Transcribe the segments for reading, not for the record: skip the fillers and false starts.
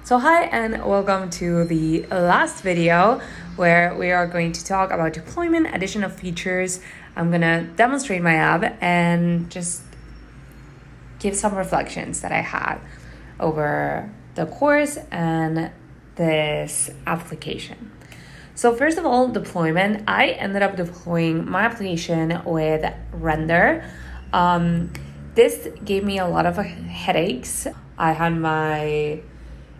So hi and welcome to the last video where we are going to talk about deployment, addition of features. I'm gonna demonstrate my app and just give some reflections that I had over the course and this application. So first of all, deployment. I ended up deploying my application with Render. This gave me a lot of headaches. I had my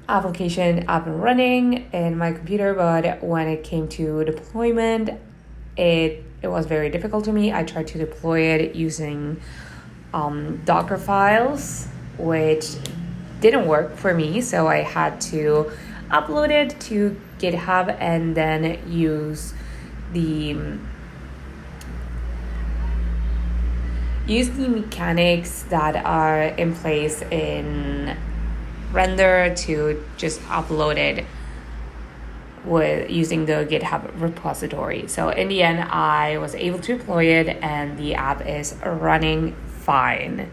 application up and running in my computer, but when it came to deployment, it was very difficult to me. I tried to deploy it using Docker files, which didn't work for me, so I had to upload it to GitHub and then use the mechanics that are in place in Render to just upload it with using the GitHub repository. So in the end, I was able to deploy it and the app is running fine.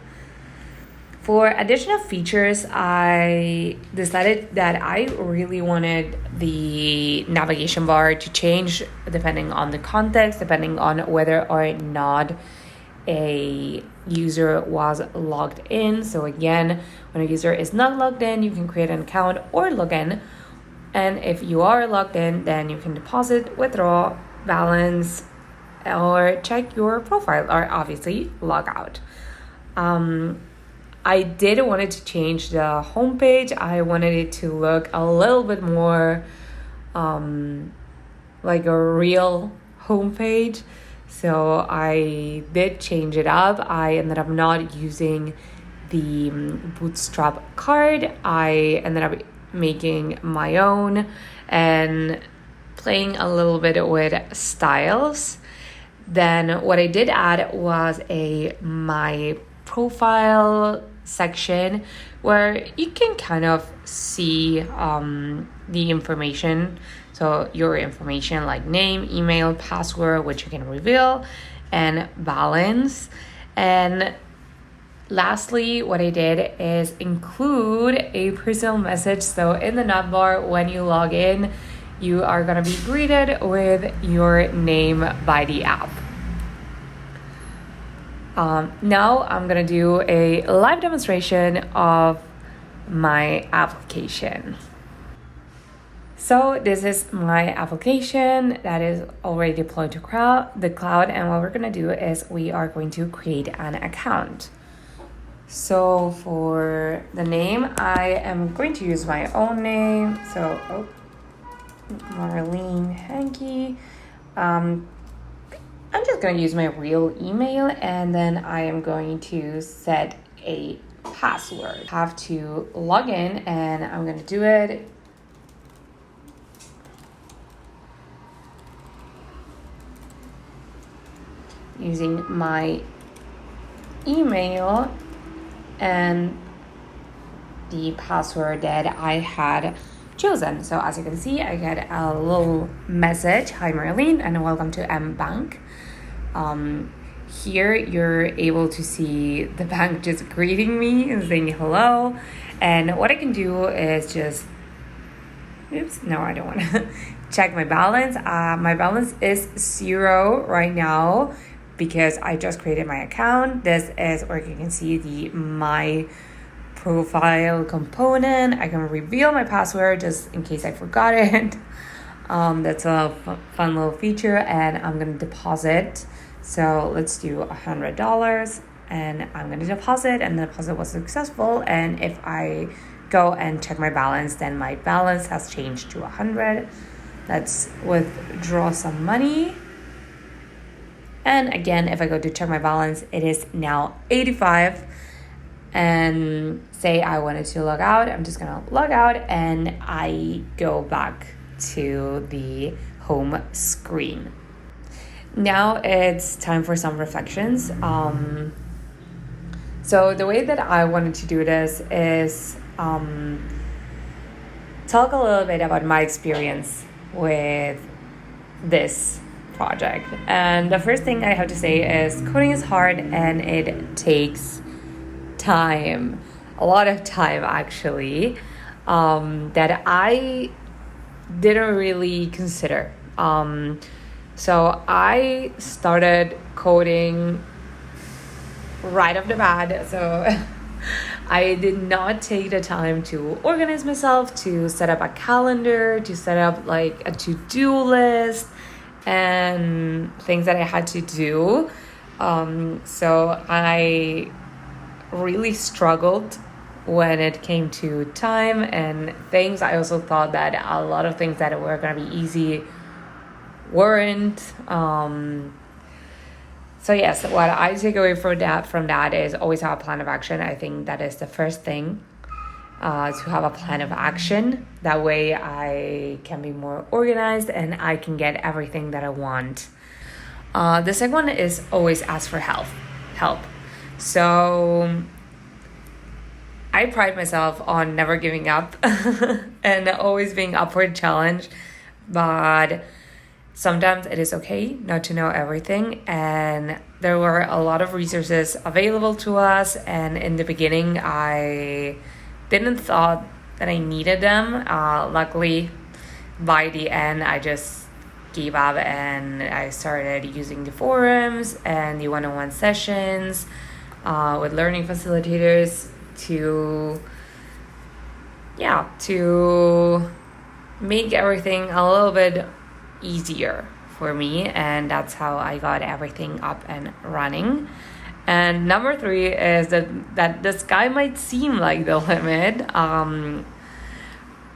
For additional features, I decided that I really wanted the navigation bar to change depending on the context, depending on whether or not a user was logged in. So again, when a user is not logged in, you can create an account or log in. And if you are logged in, then you can deposit, withdraw, balance, or check your profile, or obviously log out. I did wanted to change the homepage. I wanted it to look a little bit more like a real homepage. So I did change it up. I ended up not using the Bootstrap card. I ended up making my own and playing a little bit with styles. Then what I did add was my profile section where you can kind of see the information. So your information like name, email, password, which you can reveal, and balance. And lastly, what I did is include a personal message. So in the navbar, when you log in, you are gonna be greeted with your name by the app. Now I'm gonna do a live demonstration of my application. So this is my application that is already deployed to the cloud, and what we're gonna do is we are going to create an account. So for the name, I am going to use my own name. So Marlene Henke. I'm just going to use my real email, and then I am going to set a password. I have to log in, and I'm going to do it using my email and the password that I had chosen. So as you can see, I get a little message. Hi Marlene, and welcome to M Bank. Here you're able to see the bank just greeting me and saying hello. And what I can do is just, I don't want to check my balance. My balance is 0 right now because I just created my account. This is where you can see my profile component. I can reveal my password just in case I forgot it. That's a fun little feature, and I'm gonna deposit. So let's do $100, and I'm gonna deposit, and the deposit was successful. And if I go and check my balance, then my balance has changed to 100. Let's withdraw some money. And again, if I go to check my balance, it is now 85. And say I wanted to log out, I'm just gonna log out and I go back to the home screen. Now it's time for some reflections. So the way that I wanted to do this is talk a little bit about my experience with this project. And the first thing I have to say is coding is hard and it takes time, a lot of time actually. that I didn't really consider. So I started coding right off the bat. So I did not take the time to organize myself, to set up a calendar, to set up like a to-do list and things that I had to do. So I really struggled when it came to time and things. I also thought that a lot of things that were going to be easy weren't. So yes, what I take away from that is always have a plan of action. I think that is the first thing, to have a plan of action. That way I can be more organized and I can get everything that I want. The second one is always ask for help. So I pride myself on never giving up and always being up for a challenge, but sometimes it is okay not to know everything, and there were a lot of resources available to us, and in the beginning I didn't thought that I needed them. Luckily, by the end I just gave up and I started using the forums and the one-on-one sessions with learning facilitators to make everything a little bit easier for me, and that's how I got everything up and running. And number 3 is that the sky might seem like the limit,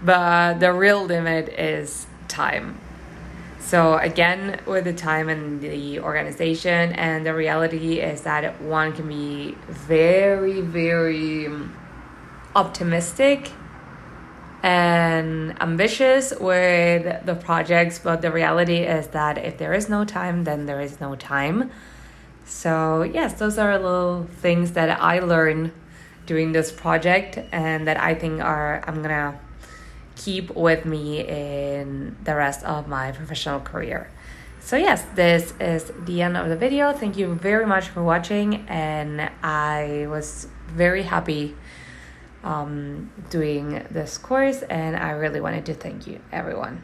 but the real limit is time. So again, with the time and the organization, and the reality is that one can be very, very optimistic and ambitious with the projects, but the reality is that if there is no time, then there is no time. So yes, those are little things that I learned doing this project and that I think I'm gonna keep with me in the rest of my professional career. So yes, this is the end of the video. Thank you very much for watching, and I was very happy doing this course, and I really wanted to thank you everyone.